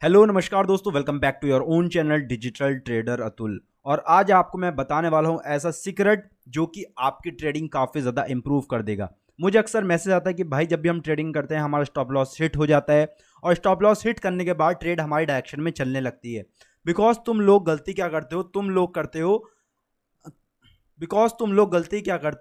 Hello नमस्कार दोस्तों, welcome back to your own channel digital trader Atul. और आज आपको मैं बताने वाला हूं ऐसा सीक्रेट जो कि आपकी ट्रेडिंग काफ़ी ज़्यादा इंप्रूव कर देगा। मुझे अक्सर मैसेज आता है कि भाई जब भी हम ट्रेडिंग करते हैं हमारा स्टॉप लॉस हिट हो जाता है और स्टॉप लॉस हिट करने के बाद ट्रेड हमारी डायरेक्शन में चलने लगती है। बिकॉज तुम लोग गलती क्या करते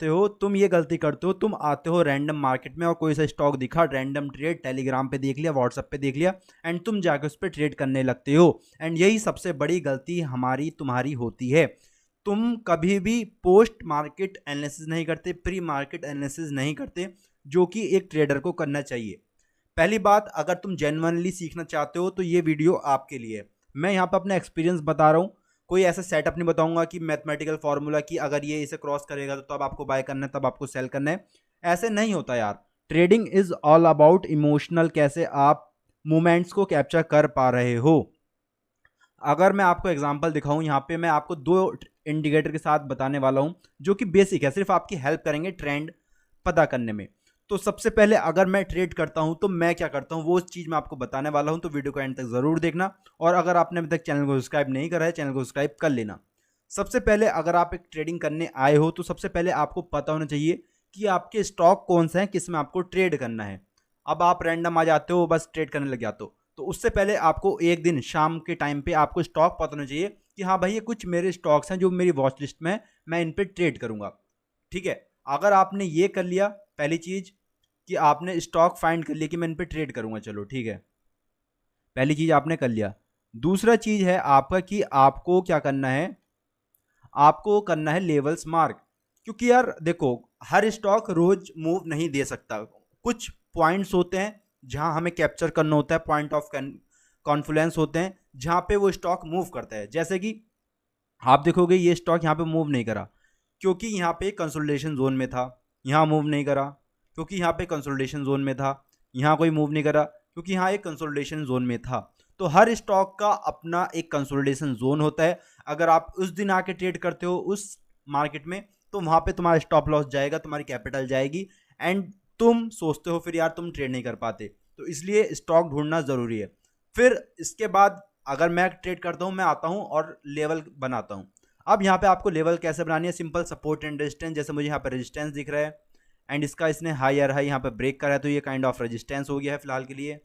हो, तुम ये गलती करते हो, तुम आते हो रैंडम मार्केट में और कोई सा स्टॉक दिखा, रैंडम ट्रेड टेलीग्राम पे देख लिया, व्हाट्सएप पे देख लिया एंड तुम जाके उस पर ट्रेड करने लगते हो। एंड यही सबसे बड़ी गलती हमारी तुम्हारी होती है। तुम कभी भी पोस्ट मार्केट एनालिसिस नहीं करते, प्री मार्केट एनालिसिस नहीं करते, जो कि एक ट्रेडर को करना चाहिए। पहली बात, अगर तुम जेन्युइनली सीखना चाहते हो तो ये वीडियो आपके लिए है। मैं यहाँ पे अपना एक्सपीरियंस बता रहा हूँ, कोई ऐसा सेटअप नहीं बताऊंगा कि मैथमेटिकल फॉर्मूला कि अगर ये इसे क्रॉस करेगा तो तब आपको बाय करना है, तब आपको सेल करना है। ऐसे नहीं होता यार। Trading is all about emotional, कैसे आप मोमेंट्स को कैप्चर कर पा रहे हो। अगर मैं आपको एग्जांपल दिखाऊं, यहाँ पे मैं आपको दो इंडिकेटर के साथ बताने वाला हूं जो कि बेसिक है, सिर्फ आपकी हेल्प करेंगे ट्रेंड पता करने में। तो सबसे पहले अगर मैं ट्रेड करता हूं तो मैं क्या करता हूं वो चीज़ मैं आपको बताने वाला हूं, तो वीडियो को एंड तक ज़रूर देखना। और अगर आपने अभी तक चैनल को सब्सक्राइब नहीं करा है, चैनल को सब्सक्राइब कर लेना। सबसे पहले अगर आप एक ट्रेडिंग करने आए हो तो सबसे पहले आपको पता होना चाहिए कि आपके स्टॉक कौन से हैं, किस में आपको ट्रेड करना है। अब आप रैंडम आ जाते हो, बस ट्रेड करने लग जाते हो। तो उससे पहले आपको एक दिन शाम के टाइम पे आपको स्टॉक पता होना चाहिए कि हाँ भाई ये कुछ मेरे स्टॉक्स हैं जो मेरी वॉच लिस्ट में है, मैं इन पे ट्रेड करूंगा। ठीक है, अगर आपने ये कर लिया, पहली चीज कि आपने स्टॉक फाइंड कर लिया कि मैं इन पे ट्रेड करूंगा, चलो ठीक है, पहली चीज आपने कर लिया। दूसरा चीज है आपका कि आपको क्या करना है, आपको करना है लेवल्स मार्क। क्योंकि यार देखो, हर स्टॉक रोज मूव नहीं दे सकता। कुछ पॉइंट्स होते हैं जहां हमें कैप्चर करना होता है, पॉइंट ऑफ कॉन्फ्लुएंस होते हैं जहां पे वो स्टॉक मूव करता है। जैसे कि आप देखोगे ये स्टॉक यहाँ पे मूव नहीं करा क्योंकि यहाँ पे कंसोलिडेशन जोन में था, यहाँ मूव नहीं करा क्योंकि यहाँ पे कंसोलिडेशन जोन में था, यहाँ कोई मूव नहीं करा क्योंकि यहाँ एक कंसोलिडेशन जोन में था। तो हर स्टॉक का अपना एक कंसोलिडेशन जोन होता है। अगर आप उस दिन आके ट्रेड करते हो उस मार्केट में तो वहां पे तुम्हारा स्टॉप लॉस जाएगा, तुम्हारी कैपिटल जाएगी एंड तुम सोचते हो फिर यार तुम ट्रेड नहीं कर पाते। तो इसलिए स्टॉक ढूंढना जरूरी है। फिर इसके बाद अगर मैं ट्रेड करता हूं, मैं आता हूं और लेवल बनाता हूं। अब यहाँ पे आपको लेवल कैसे बनानी है, सिंपल सपोर्ट एंड रेजिस्टेंस। जैसे मुझे यहाँ पे रेजिस्टेंस दिख रहा है एंड इसका इसने हायर हाई यहाँ पे ब्रेक करा है, तो ये काइंड ऑफ रेजिस्टेंस हो गया है फिलहाल के लिए।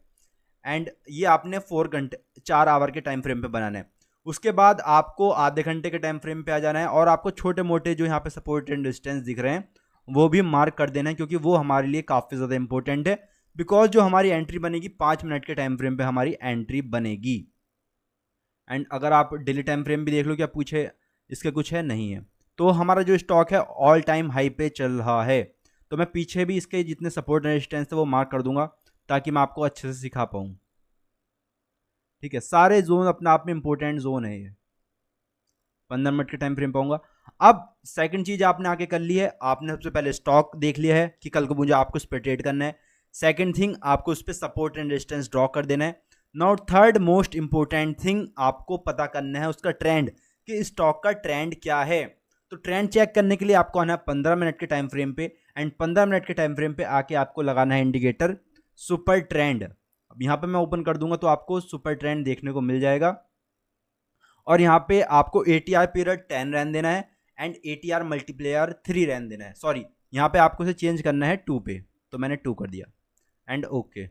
एंड ये आपने 4 घंटे 4 आवर के टाइम फ्रेम पे बनाना है। उसके बाद आपको आधे घंटे के टाइम फ्रेम पे आ जाना है और आपको छोटे मोटे जो यहाँ पे सपोर्ट एंड रेजिस्टेंस दिख रहे हैं वो भी मार्क कर देना है, क्योंकि वो हमारे लिए काफ़ी ज़्यादा इंपॉर्टेंट है। बिकॉज जो हमारी एंट्री बनेगी 5 मिनट के टाइम फ्रेम पे हमारी एंट्री बनेगी। एंड अगर आप डेली टाइम फ्रेम भी देख लो, क्या पूछे इसके कुछ है, नहीं है। तो हमारा जो स्टॉक है ऑल टाइम हाई पे चल रहा है। तो मैं पीछे भी इसके जितने सपोर्ट रेजिस्टेंस है वो मार्क कर दूंगा ताकि मैं आपको अच्छे से सिखा पाऊँ। ठीक है, सारे जोन अपने आप में इंपॉर्टेंट जोन है ये। 15 मिनट के टाइम फ्रेम पाऊंगा। अब सेकंड चीज आपने आगे कर ली है, आपने सबसे पहले स्टॉक देख लिया है कि कल को मुझे आपको उस पर ट्रेड करना है। सेकंड थिंग, आपको उस पर सपोर्ट एंड रेजिस्टेंस ड्रॉ कर देना है। Now third most important thing, आपको पता करना है उसका ट्रेंड, कि स्टॉक का ट्रेंड क्या है। तो ट्रेंड चेक करने के लिए आपको आना है 15 मिनट के टाइम फ्रेम पे एंड 15 मिनट के टाइम फ्रेम पे आके आपको लगाना है इंडिकेटर सुपर ट्रेंड। अब यहाँ पे मैं ओपन कर दूंगा तो आपको सुपर ट्रेंड देखने को मिल जाएगा। और यहाँ पे आपको ATR पीरियड 10 रहने देना है एंड ATR मल्टीप्लेयर 3 रहने देना है। सॉरी, यहाँ पे आपको इसे चेंज करना है 2 पे, तो मैंने 2 कर दिया एंड ओके।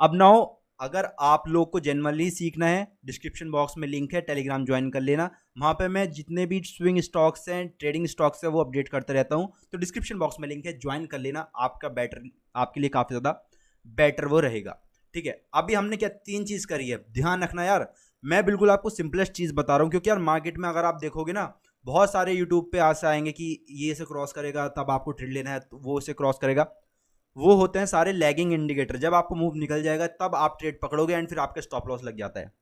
अब नाउ अगर आप लोग को जनरली सीखना है, डिस्क्रिप्शन बॉक्स में लिंक है, टेलीग्राम ज्वाइन कर लेना। वहाँ पे मैं जितने भी स्विंग स्टॉक्स हैं, ट्रेडिंग स्टॉक्स हैं, वो अपडेट करता रहता हूँ। तो डिस्क्रिप्शन बॉक्स में लिंक है, ज्वाइन कर लेना। आपका बेटर, आपके लिए काफ़ी ज़्यादा बेटर वो रहेगा। ठीक है, अभी हमने क्या 3 चीज़ करी है, ध्यान रखना यार। मैं बिल्कुल आपको सिंपलेस्ट चीज़ बता रहा हूँ, क्योंकि यार मार्केट में अगर आप देखोगे ना, बहुत सारे यूट्यूब पे ऐसे आएंगे कि ये से क्रॉस करेगा तब आपको ट्रेड लेना है, तो वो से क्रॉस करेगा। वो होते हैं सारे लैगिंग इंडिकेटर। जब आपको मूव निकल जाएगा तब आप ट्रेड पकड़ोगे एंड फिर आपका स्टॉप लॉस लग जाता है।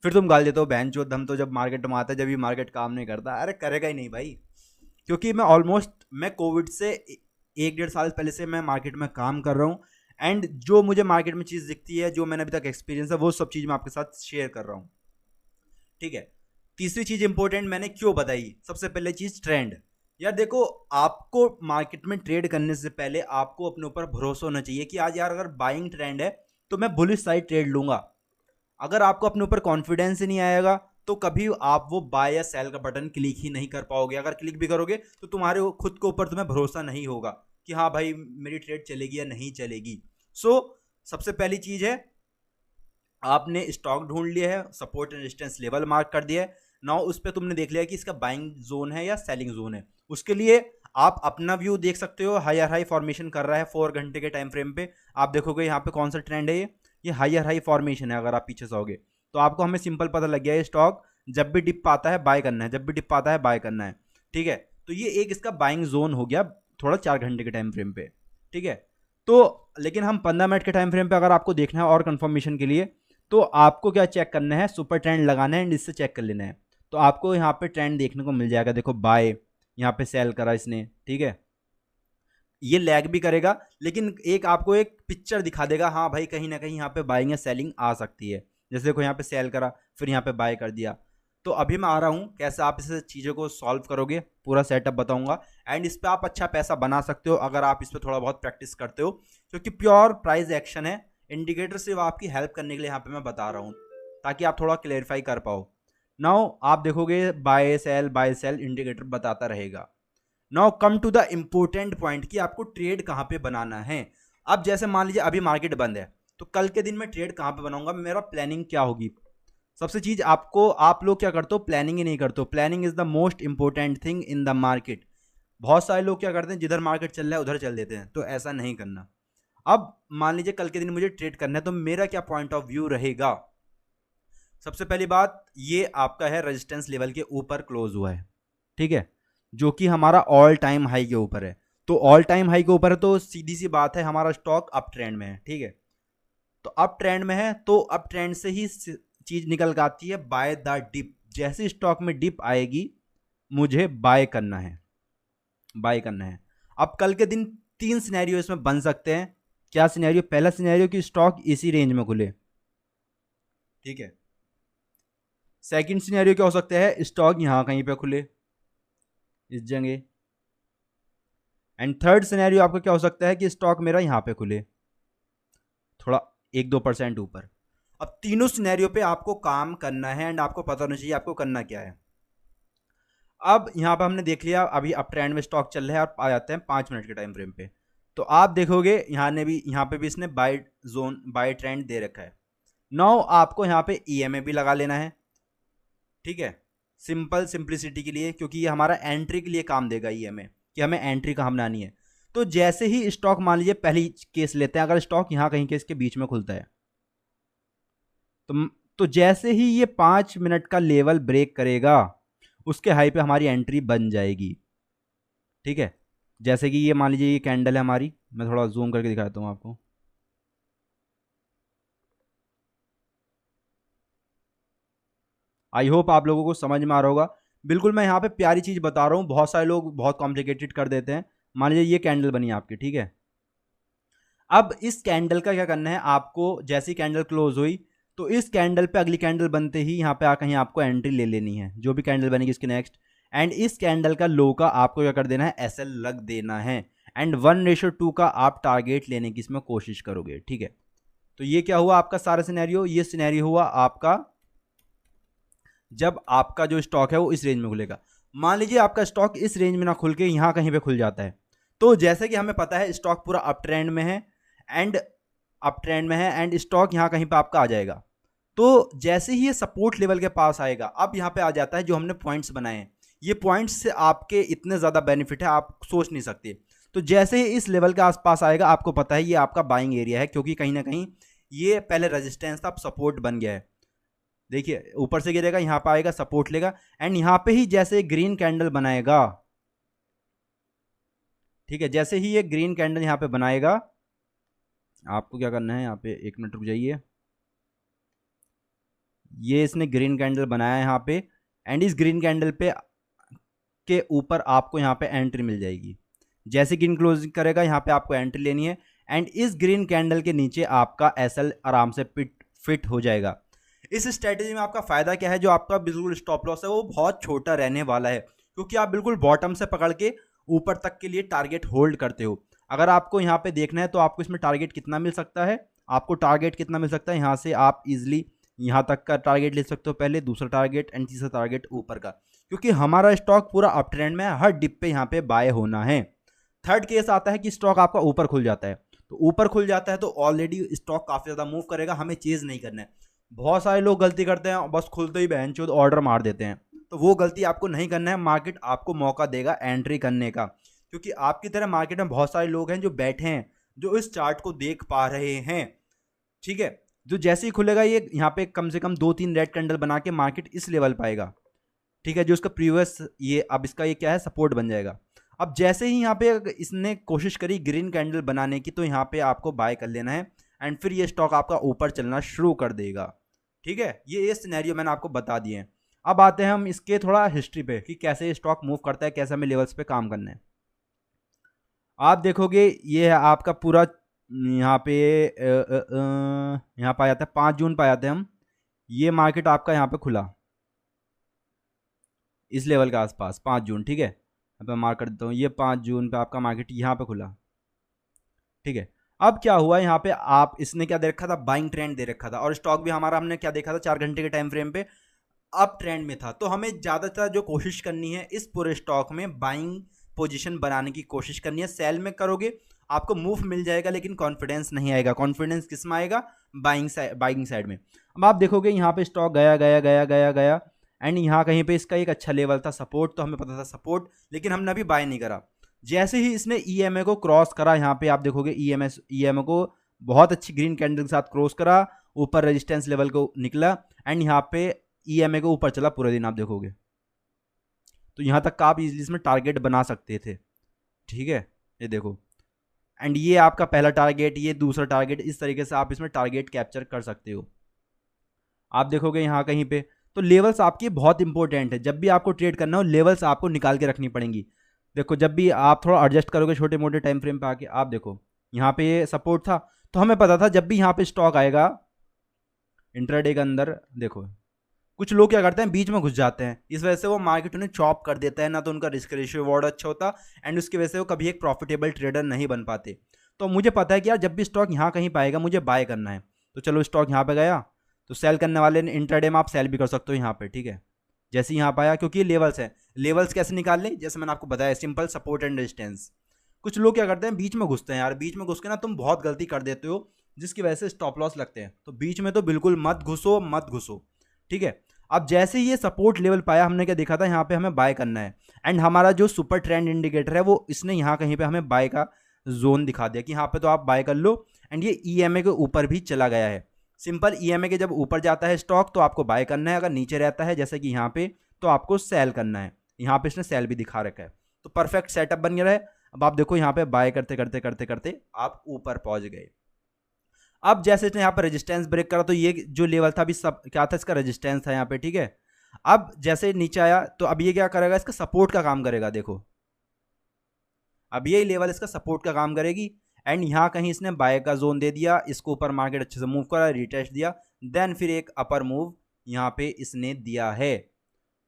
फिर तुम गाल देते हो बहन चोद, हम तो जब मार्केट में आता है जब ये मार्केट काम नहीं करता। अरे करेगा ही नहीं भाई, क्योंकि मैं कोविड से 1 डेढ़ साल पहले से मैं मार्केट में काम कर रहा हूँ एंड जो मुझे मार्केट में चीज़ दिखती है, जो मैंने अभी तक एक्सपीरियंस है, वो सब चीज़ मैं आपके साथ शेयर कर रहा हूँ। ठीक है, तीसरी चीज़ इंपॉर्टेंट मैंने क्यों बताई, सबसे पहले चीज़ ट्रेंड। यार देखो, आपको मार्केट में ट्रेड करने से पहले आपको अपने ऊपर भरोसा होना चाहिए कि आज यार अगर बाइंग ट्रेंड है तो मैं बुलिश साइड ट्रेड लूंगा। अगर आपको अपने ऊपर कॉन्फिडेंस ही नहीं आएगा तो कभी आप वो बाय या सेल का बटन क्लिक ही नहीं कर पाओगे। अगर क्लिक भी करोगे तो तुम्हारे खुद के ऊपर तुम्हें भरोसा नहीं होगा कि हाँ भाई मेरी ट्रेड चलेगी या नहीं चलेगी। सो सबसे पहली चीज है, आपने स्टॉक ढूंढ लिया है, support and resistance level mark कर दिया है। नाउ उस पर तुमने देख लिया कि इसका बाइंग जोन है या सेलिंग जोन है। उसके लिए आप अपना व्यू देख सकते हो, हायर हाई फॉर्मेशन कर रहा है 4 घंटे के टाइम फ्रेम पे। आप देखोगे यहाँ पे कौन सा ट्रेंड है, ये हायर हाई फॉर्मेशन है। अगर आप पीछे से आओगे तो आपको हमें सिंपल पता लग गया है स्टॉक जब भी डिप पाता है बाय करना है, जब भी डिप पाता है बाय करना है। ठीक है, तो ये एक इसका बाइंग जोन हो गया थोड़ा 4 घंटे के टाइम फ्रेम पे। ठीक है, तो लेकिन हम 15 मिनट के टाइम फ्रेम पे अगर आपको देखना है और कंफर्मेशन के लिए, तो आपको क्या चेक करना है, सुपर ट्रेंड लगाना है एंड इससे चेक कर लेना है। तो आपको यहाँ पे ट्रेंड देखने को मिल जाएगा। देखो बाय, यहाँ पे सेल करा इसने। ठीक है, ये लैग भी करेगा लेकिन एक आपको एक पिक्चर दिखा देगा, हाँ भाई कहीं ना कहीं यहाँ पे बाइंग या सेलिंग आ सकती है। जैसे देखो यहाँ पे सेल करा फिर यहाँ पे बाय कर दिया। तो अभी मैं आ रहा हूँ कैसे आप इस चीज़ों को सॉल्व करोगे, पूरा सेटअप बताऊंगा। एंड इस पर आप अच्छा पैसा बना सकते हो अगर आप इस पर थोड़ा बहुत प्रैक्टिस करते हो, क्योंकि प्योर प्राइस एक्शन है। इंडिकेटर सिर्फ आपकी हेल्प करने के लिए यहाँ पे मैं बता रहा हूँ ताकि आप थोड़ा क्लेरिफाई कर पाओ। नाउ आप देखोगे बाय सेल इंडिकेटर बताता रहेगा। Now come to the important point कि आपको ट्रेड कहाँ पे बनाना है। अब जैसे मान लीजिए अभी मार्केट बंद है तो कल के दिन में ट्रेड कहाँ पे बनाऊंगा, मेरा प्लानिंग क्या होगी। सबसे चीज आपको, आप लोग क्या करते हो, प्लानिंग ही नहीं करते हो। Planning is the most important thing in the market. बहुत सारे लोग क्या करते हैं, जिधर मार्केट चल रहा है उधर चल देते हैं, तो ऐसा नहीं करना। अब मान लीजिए कल के दिन मुझे ट्रेड करना है तो मेरा क्या पॉइंट ऑफ व्यू रहेगा। सबसे पहली बात, ये आपका है रेजिस्टेंस लेवल के ऊपर क्लोज हुआ है। ठीक है, जो कि हमारा ऑल टाइम हाई के ऊपर है। तो ऑल टाइम हाई के ऊपर है तो सीधी सी बात है हमारा स्टॉक अप ट्रेंड में है। ठीक है, तो अप ट्रेंड में है तो अप ट्रेंड से ही चीज निकल के आती है बाय द डिप। जैसे स्टॉक में डिप आएगी मुझे बाय करना है, बाय करना है। अब कल के दिन 3 सिनेरियो इसमें बन सकते हैं। क्या सिनेरियो, पहला सिनेरियो कि स्टॉक इसी रेंज में खुले। ठीक है, सेकंड सिनेरियो क्या हो सकता है, स्टॉक यहां कहीं पे खुले इस जगह। एंड थर्ड सिनेरियो आपका क्या हो सकता है कि स्टॉक मेरा यहां पे खुले थोड़ा 1-2% ऊपर। अब तीनों सिनेरियो पे आपको काम करना है एंड आपको पता होना चाहिए आपको करना क्या है। अब यहां पे हमने देख लिया अभी अप ट्रेंड में स्टॉक चल रहा है और आ जाते हैं 5 मिनट के टाइम फ्रेम पे। तो आप देखोगे यहाँ पे भी इसने बाय जोन बाय ट्रेंड दे रखा है। नाउ आपको यहाँ पे ईएमए भी लगा लेना है। ठीक है, सिंपलिसिटी के लिए, क्योंकि ये हमारा एंट्री के लिए काम देगा ईएमए, कि हमें एंट्री कहाँ बनानी है। तो जैसे ही स्टॉक, मान लीजिए पहली केस लेते हैं, अगर स्टॉक यहाँ कहीं के इसके बीच में खुलता है तो जैसे ही ये 5 मिनट का लेवल ब्रेक करेगा उसके हाई पे हमारी एंट्री बन जाएगी। ठीक है, जैसे कि ये मान लीजिए ये कैंडल है हमारी, मैं थोड़ा जूम करके दिखाता हूँ आपको। आई होप आप लोगों को समझ में आ रहा होगा। बिल्कुल मैं यहाँ पे प्यारी चीज़ बता रहा हूँ, बहुत सारे लोग बहुत कॉम्प्लिकेटेड कर देते हैं। मान लीजिए ये कैंडल बनी आपकी। ठीक है, अब इस कैंडल का क्या करना है आपको, जैसी कैंडल क्लोज हुई तो इस कैंडल पे अगली कैंडल बनते ही यहाँ पे कहीं आपको एंट्री ले लेनी है, जो भी कैंडल बनेगी इसके नेक्स्ट। एंड इस कैंडल का लो का आपको क्या कर देना है, एसएल लग देना है। एंड 1:2 का आप टारगेट लेने की इसमें कोशिश करोगे। ठीक है, तो ये क्या हुआ आपका सारा सिनेरियो, ये सिनेरियो हुआ आपका जब आपका जो स्टॉक है वो इस रेंज में खुलेगा। मान लीजिए आपका स्टॉक इस रेंज में ना खुल के यहाँ कहीं पे खुल जाता है, तो जैसे कि हमें पता है स्टॉक पूरा अप ट्रेंड में है एंड स्टॉक यहाँ कहीं पे आपका आ जाएगा। तो जैसे ही ये सपोर्ट लेवल के पास आएगा, अब यहाँ पे आ जाता है जो हमने पॉइंट्स बनाए हैं। ये पॉइंट्स से आपके इतने ज़्यादा बेनिफिट है आप सोच नहीं सकते। तो जैसे ही इस लेवल के आसपास आएगा आपको पता है ये आपका बाइंग एरिया है, क्योंकि कहीं ना कहीं ये पहले रेजिस्टेंस था अब सपोर्ट बन गया है। देखिए ऊपर से गिरेगा, यहाँ पे आएगा सपोर्ट लेगा एंड यहाँ पे ही जैसे ग्रीन कैंडल बनाएगा। ठीक है, जैसे ही ये ग्रीन कैंडल यहाँ पे बनाएगा आपको क्या करना है, यहाँ पे 1 मिनट रुक जाइए। ये इसने ग्रीन कैंडल बनाया है यहाँ पे एंड इस ग्रीन कैंडल पे के ऊपर आपको यहाँ पे एंट्री मिल जाएगी। जैसे ग्रीन क्लोजिंग करेगा यहाँ पे आपको एंट्री लेनी है एंड इस ग्रीन कैंडल के नीचे आपका एसएल आराम से फिट हो जाएगा। इस स्ट्रेटेजी में आपका फायदा क्या है, जो आपका बिल्कुल स्टॉप लॉस है वो बहुत छोटा रहने वाला है, क्योंकि आप बिल्कुल बॉटम से पकड़ के ऊपर तक के लिए टारगेट होल्ड करते हो। अगर आपको यहाँ पे देखना है तो आपको इसमें टारगेट कितना मिल सकता है, आपको टारगेट कितना मिल सकता है, यहाँ से आप इजीली यहाँ तक का टारगेट ले सकते हो, पहले दूसरा टारगेट एंड तीसरा टारगेट ऊपर का, क्योंकि हमारा स्टॉक पूरा अप ट्रेंड में है, हर डिप पे यहाँ पे बाय होना है। थर्ड केस आता है कि स्टॉक आपका ऊपर खुल जाता है, तो ऊपर खुल जाता है तो ऑलरेडी स्टॉक काफ़ी ज़्यादा मूव करेगा, हमें चेज़ नहीं करना है। बहुत सारे लोग गलती करते हैं, बस खुलते ही बहनचोद ऑर्डर मार देते हैं, तो वो गलती आपको नहीं करना है। मार्केट आपको मौका देगा एंट्री करने का, क्योंकि आपकी तरह मार्केट में बहुत सारे लोग हैं जो बैठे हैं, जो इस चार्ट को देख पा रहे हैं, ठीक है। जो जैसे ही खुलेगा ये यहाँ पे कम से कम 2-3 रेड कैंडल बना के मार्केट इस लेवल पाएगा, ठीक है, जो इसका प्रीवियस ये अब इसका ये क्या है, सपोर्ट बन जाएगा। अब जैसे ही यहाँ पे इसने कोशिश करी ग्रीन कैंडल बनाने की, तो यहाँ पे आपको बाय कर लेना है एंड फिर ये स्टॉक आपका ऊपर चलना शुरू कर देगा, ठीक है। ये सिनेरियो मैंने आपको बता दिए हैं। अब आते हैं हम इसके थोड़ा हिस्ट्री पे कि कैसे स्टॉक मूव करता है, कैसे हमें लेवल्स पे काम करना है। आप देखोगे ये है आपका पूरा यहाँ पे यहाँ पाया जाता है 5 जून पाया जाते हैं हम, ये मार्केट आपका यहाँ पे खुला इस लेवल के आसपास 5 जून, ठीक है। यहाँ पे मार्क कर देता हूँ, ये 5 जून पे आपका मार्केट यहाँ पे खुला, ठीक है। अब क्या हुआ यहाँ पे, आप इसने क्या दे रखा था, बाइंग ट्रेंड दे रखा था, और स्टॉक भी हमारा हमने क्या देखा था 4 घंटे के टाइम फ्रेम पे अप ट्रेंड में था। तो हमें ज़्यादातर जो कोशिश करनी है इस पूरे स्टॉक में बाइंग पोजीशन बनाने की कोशिश करनी है। सेल में करोगे आपको मूव मिल जाएगा, लेकिन कॉन्फिडेंस नहीं आएगा। कॉन्फिडेंस किस में आएगा, बाइंग साइड में। अब आप देखोगे यहाँ पे स्टॉक गया गया गया गया गया एंड यहाँ कहीं पे इसका एक अच्छा लेवल था सपोर्ट, तो हमें पता था सपोर्ट, लेकिन हमने अभी बाय नहीं करा। जैसे ही इसने ईएमए को क्रॉस करा, यहाँ पे आप देखोगे ईएमए को बहुत अच्छी ग्रीन कैंडल के साथ क्रॉस करा, ऊपर रेजिस्टेंस लेवल को निकला एंड यहाँ पे ईएमए को ऊपर चला पूरे दिन, आप देखोगे तो यहाँ तक का आप इजीली इसमें टारगेट बना सकते थे, ठीक है। ये देखो एंड ये आपका पहला टारगेट, ये दूसरा टारगेट, इस तरीके से आप इसमें टारगेट कैप्चर कर सकते हो। आप देखोगे यहाँ कहीं पे तो लेवल्स आपकी बहुत इंपॉर्टेंट है। जब भी आपको ट्रेड करना हो लेवल्स आपको निकाल के रखनी पड़ेंगी। देखो जब भी आप थोड़ा एडजस्ट करोगे छोटे मोटे टाइम फ्रेम पे आके, आप देखो यहाँ पे ये सपोर्ट था, तो हमें पता था जब भी यहाँ पे स्टॉक आएगा इंट्राडे के अंदर, देखो कुछ लोग क्या करते हैं बीच में घुस जाते हैं, इस वजह से वो मार्केट उन्हें चॉप कर देता है, ना तो उनका रिस्क रेशियो रिवॉर्ड अच्छा होता एंड उसकी वजह से वो कभी एक प्रॉफिटेबल ट्रेडर नहीं बन पाते। तो मुझे पता है कि यार जब भी स्टॉक यहाँ कहीं पाएगा मुझे बाय करना है, तो चलो स्टॉक यहाँ पे गया, तो सेल करने वाले ने इंट्राडे में आप सेल भी कर सकते हो यहाँ पे, ठीक है। जैसे यहाँ पाया, क्योंकि ये लेवल्स है, लेवल्स कैसे निकाल लें, जैसे मैंने आपको बताया सिंपल सपोर्ट एंड रेजिस्टेंस। कुछ लोग क्या करते हैं बीच में घुसते हैं, यार बीच में घुस के ना तुम बहुत गलती कर देते हो, जिसकी वजह से स्टॉप लॉस लगते हैं। तो बीच में तो बिल्कुल मत घुसो, मत घुसो, ठीक है। अब जैसे ही ये सपोर्ट लेवल पाया, हमने क्या देखा था यहाँ पे हमें बाय करना है एंड हमारा जो सुपर ट्रेंड इंडिकेटर है वो इसने यहाँ कहीं पे हमें बाय का जोन दिखा दिया कि यहाँ पे तो आप बाय कर लो एंड ये ईएमए के ऊपर भी चला गया है। सिंपल ईएमए के जब ऊपर जाता है स्टॉक तो आपको बाय करना है, अगर नीचे रहता है जैसे कि यहाँ पे तो आपको सेल करना है। यहाँ पे इसने सेल भी दिखा रखा है, तो परफेक्ट सेटअप बन गया है। अब आप देखो यहाँ पे बाय करते करते करते करते आप ऊपर पहुंच गए। अब जैसे इसने यहाँ पर रेजिस्टेंस ब्रेक करा, तो ये जो लेवल था अभी सब क्या था, इसका रेजिस्टेंस था यहाँ पे, ठीक है। अब जैसे नीचे आया तो अब ये क्या करेगा, इसका सपोर्ट का काम करेगा। देखो अब ये लेवल इसका सपोर्ट का काम करेगी एंड यहाँ कहीं इसने बाय का जोन दे दिया, इसको ऊपर मार्केट अच्छे से मूव करा, रिटेस्ट दिया, देन फिर एक अपर मूव यहाँ पे इसने दिया है।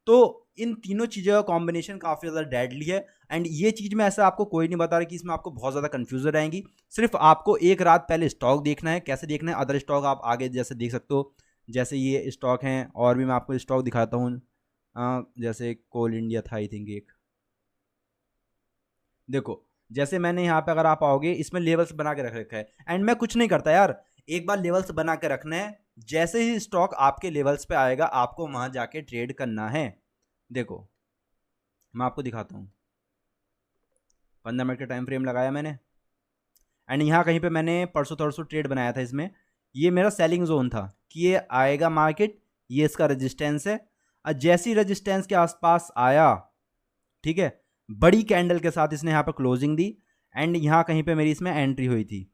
तो इन तीनों चीज़ों का कॉम्बिनेशन काफ़ी ज़्यादा डेडली है एंड ये चीज़ में ऐसा आपको कोई नहीं बता रहा कि इसमें आपको बहुत ज़्यादा कन्फ्यूजन रहेंगी। सिर्फ आपको एक रात पहले स्टॉक देखना है, कैसे देखना है, अदर स्टॉक आप आगे जैसे देख सकते हो, जैसे ये स्टॉक हैं और भी मैं आपको स्टॉक दिखाता हूँ। जैसे कोल इंडिया था आई थिंक एक, देखो जैसे मैंने यहाँ पे अगर आप आओगे इसमें लेवल्स बना के रख रखा है एंड मैं कुछ नहीं करता यार, एक बार लेवल्स बना के रखना है, जैसे ही स्टॉक आपके लेवल्स पे आएगा आपको वहाँ जाके ट्रेड करना है। देखो मैं आपको दिखाता हूँ, 15 मिनट का टाइम फ्रेम लगाया मैंने एंड यहाँ कहीं पे मैंने परसों तरसों ट्रेड बनाया था इसमें, ये मेरा सेलिंग जोन था कि ये आएगा मार्केट, ये इसका रेजिस्टेंस है, और जैसी रेजिस्टेंस के आसपास आया, ठीक है, बड़ी कैंडल के साथ इसने यहाँ पर क्लोजिंग दी एंड यहाँ कहीं पे मेरी इसमें एंट्री हुई थी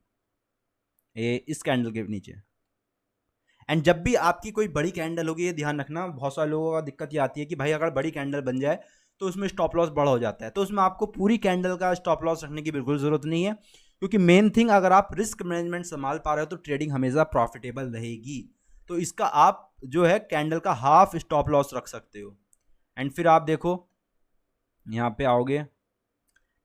ये इस कैंडल के नीचे। एंड जब भी आपकी कोई बड़ी कैंडल होगी, ये ध्यान रखना, बहुत सारे लोगों का दिक्कत ये आती है कि भाई अगर बड़ी कैंडल बन जाए तो उसमें स्टॉप लॉस बड़ा हो जाता है, तो उसमें आपको पूरी कैंडल का स्टॉप लॉस रखने की बिल्कुल ज़रूरत नहीं है, क्योंकि मेन थिंग अगर आप रिस्क मैनेजमेंट संभाल पा रहे हो तो ट्रेडिंग हमेशा प्रॉफिटेबल रहेगी। तो इसका आप जो है कैंडल का हाफ स्टॉप लॉस रख सकते हो। एंड फिर आप देखो यहाँ पे आओगे,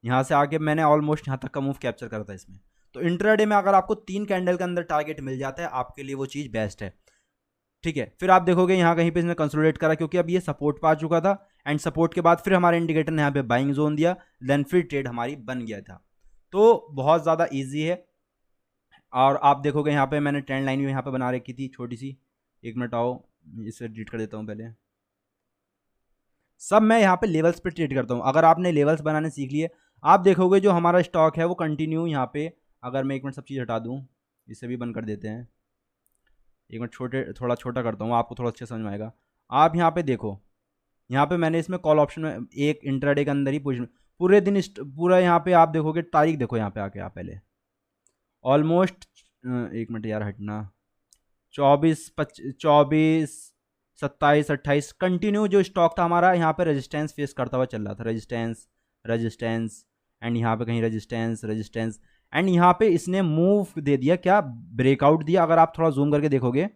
यहाँ से आके मैंने ऑलमोस्ट यहाँ तक का मूव कैप्चर करा था इसमें, तो इंट्राडे में अगर आपको 3 कैंडल के अंदर टारगेट मिल जाता है आपके लिए वो चीज़ बेस्ट है, ठीक है। फिर आप देखोगे यहाँ कहीं पे इसने कंसोलिडेट करा क्योंकि अब ये सपोर्ट पा चुका था, एंड सपोर्ट के बाद फिर हमारे इंडिकेटर ने यहाँ पे बाइंग जोन दिया, देन फिर ट्रेड हमारी बन गया था। तो बहुत ज़्यादा ईजी है। और आप देखोगे यहाँ पे मैंने ट्रेंड लाइन भी यहाँ पे बना रखी थी छोटी सी, 1 मिनट आओ इसे डिलीट कर देता हूँ पहले। सब मैं यहाँ पे लेवल्स पे ट्रेड करता हूँ। अगर आपने लेवल्स बनाने सीख लिए, आप देखोगे जो हमारा स्टॉक है वो कंटिन्यू यहाँ पे, अगर मैं 1 मिनट सब चीज़ हटा दूँ, इसे भी बंद कर देते हैं, 1 मिनट थोड़ा छोटा करता हूँ, आपको थोड़ा अच्छे समझ में आएगा। आप यहाँ पे देखो, यहाँ पे मैंने इसमें कॉल ऑप्शन में एक इंट्राडे के अंदर ही पूरे दिन पूरा यहाँ पे आप देखोगे, तारीख देखो यहाँ पे आके आप पहले, ऑलमोस्ट 1 मिनट यार हटना, 24 27 28 कंटिन्यू जो स्टॉक था हमारा यहाँ पे रेजिस्टेंस फेस करता हुआ चल रहा था, रेजिस्टेंस एंड यहाँ पे कहीं रेजिस्टेंस एंड यहाँ पे इसने मूव दे दिया, क्या ब्रेकआउट दिया। अगर आप थोड़ा जूम करके देखोगे,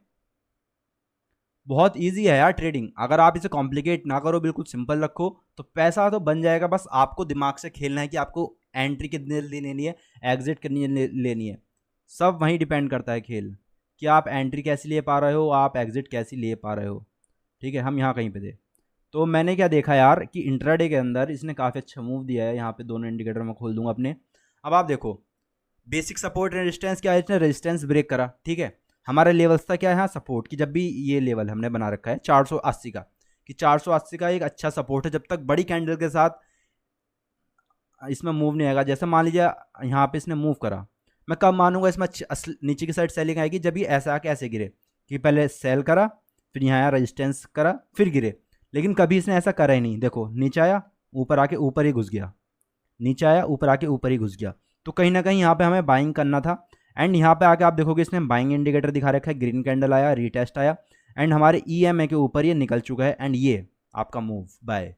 बहुत इजी है यार ट्रेडिंग। अगर आप इसे कॉम्प्लिकेट ना करो, बिल्कुल सिंपल रखो, तो पैसा तो बन जाएगा। बस आपको दिमाग से खेलना है कि आपको एंट्री कितनी लेनी है, एग्जिट कितनी लेनी है, सब वहीं डिपेंड करता है खेल, कि आप एंट्री कैसी ले पा रहे हो, आप एग्जिट कैसी ले पा रहे हो, ठीक है। हम यहाँ कहीं पे थे, तो मैंने क्या देखा यार कि इंट्राडे के अंदर इसने काफ़ी अच्छा मूव दिया है। यहाँ पे दोनों इंडिकेटर मैं खोल दूंगा अपने। अब आप देखो बेसिक सपोर्ट रेजिस्टेंस क्या है, इसने रेजिस्टेंस ब्रेक करा, ठीक है। हमारे लेवल्स था क्या है, हाँ सपोर्ट की, जब भी ये लेवल हमने बना रखा है 480 का, कि 480 का एक अच्छा सपोर्ट है जब तक बड़ी कैंडल के साथ इसमें मूव नहीं आएगा। जैसे मान लीजिए यहाँ पे इसने मूव करा, मैं कब मानूंगा इसमें नीचे की साइड सेलिंग आएगी, जब ये ऐसा आके ऐसे गिरे, कि पहले सेल करा, फिर यहाँ आया रेजिस्टेंस करा, फिर गिरे। लेकिन कभी इसने ऐसा करा ही नहीं, देखो नीचे आया ऊपर आके ऊपर ही घुस गया, नीचे आया ऊपर आके ऊपर ही घुस गया। तो कहीं ना कहीं यहाँ पे हमें बाइंग करना था, एंड यहाँ पे आके आप देखोगे इसने बाइंग इंडिकेटर दिखा रखा है, ग्रीन कैंडल आया, रीटेस्ट आया, एंड हमारे EMA के ऊपर ये निकल चुका है, एंड ये आपका मूव बाय।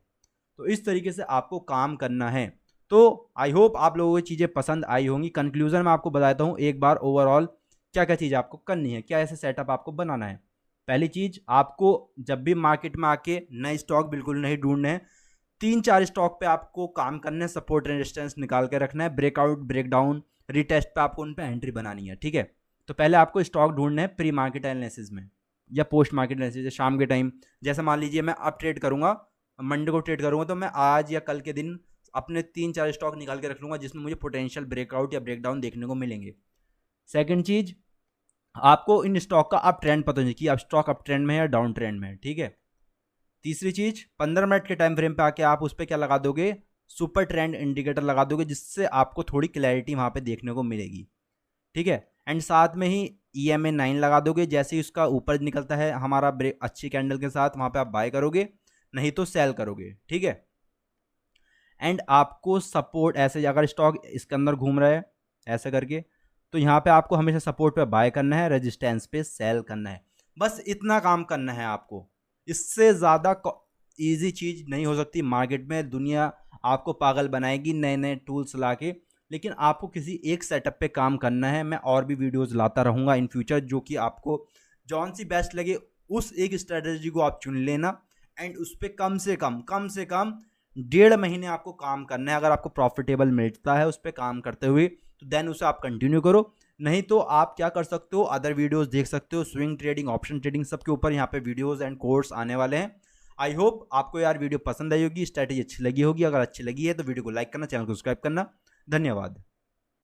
तो इस तरीके से आपको काम करना है। तो आई होप आप लोगों को चीज़ें पसंद आई होंगी। कंक्लूजन में आपको बताता हूँ एक बार ओवरऑल क्या क्या चीज़ आपको करनी है, क्या ऐसे सेटअप आपको बनाना है। पहली चीज़, आपको जब भी मार्केट में आके नए स्टॉक बिल्कुल नहीं ढूंढने हैं, 3-4 स्टॉक पे आपको काम करना है, सपोर्ट रेजिस्टेंस निकाल के रखना है, ब्रेकआउट ब्रेकडाउन रीटेस्ट पे आपको उन पे एंट्री बनानी है, ठीक है। तो पहले आपको स्टॉक ढूंढना है प्री मार्केट एनालिसिस में या पोस्ट मार्केट एनालिसिस, शाम के टाइम। जैसे मान लीजिए मैं अब ट्रेड करूंगा, मंडे को ट्रेड करूंगा, तो मैं आज या कल के दिन अपने 3-4 स्टॉक निकाल के रख लूंगा जिसमें मुझे पोटेंशियल ब्रेकआउट या ब्रेकडाउन देखने को मिलेंगे। सेकंड चीज़, आपको इन स्टॉक का अप ट्रेंड पता नहीं कि अब स्टॉक अप ट्रेंड में है या डाउन ट्रेंड में है, ठीक है। तीसरी चीज़, 15 मिनट के टाइम फ्रेम पे आके आप उस पर क्या लगा दोगे, सुपर ट्रेंड इंडिकेटर लगा दोगे, जिससे आपको थोड़ी क्लैरिटी वहाँ पे देखने को मिलेगी, ठीक है। एंड साथ में ही EMA 9 लगा दोगे, जैसे ही उसका ऊपर निकलता है हमारा ब्रेक अच्छी कैंडल के साथ, वहाँ पे आप बाय करोगे, नहीं तो सेल करोगे, ठीक है। एंड आपको सपोर्ट ऐसे, अगर स्टॉक इसके अंदर घूम रहा है ऐसे करके, तो यहाँ पे आपको हमेशा सपोर्ट पे बाय करना है, रेजिस्टेंस पे सेल करना है। बस इतना काम करना है आपको, इससे ज़्यादा ईजी चीज़ नहीं हो सकती मार्केट में। दुनिया आपको पागल बनाएगी नए नए टूल्स ला के, लेकिन आपको किसी एक सेटअप पे काम करना है। मैं और भी वीडियोस लाता रहूँगा इन फ्यूचर, जो कि आपको जौन सी बेस्ट लगे उस एक स्ट्रेटजी को आप चुन लेना, एंड उस पर कम से कम 1.5 महीने आपको काम करना है। अगर आपको प्रॉफिटेबल मिलता है उस पर काम करते हुए, तो देन उसे आप कंटिन्यू करो। नहीं तो आप क्या कर सकते हो, अदर वीडियोस देख सकते हो, स्विंग ट्रेडिंग, ऑप्शन ट्रेडिंग, सबके ऊपर यहाँ पे वीडियोस एंड कोर्स आने वाले हैं। आई होप आपको यार वीडियो पसंद आई होगी, स्ट्रैटेजी अच्छी लगी होगी। अगर अच्छी लगी है तो वीडियो को लाइक करना, चैनल को सब्सक्राइब करना। धन्यवाद।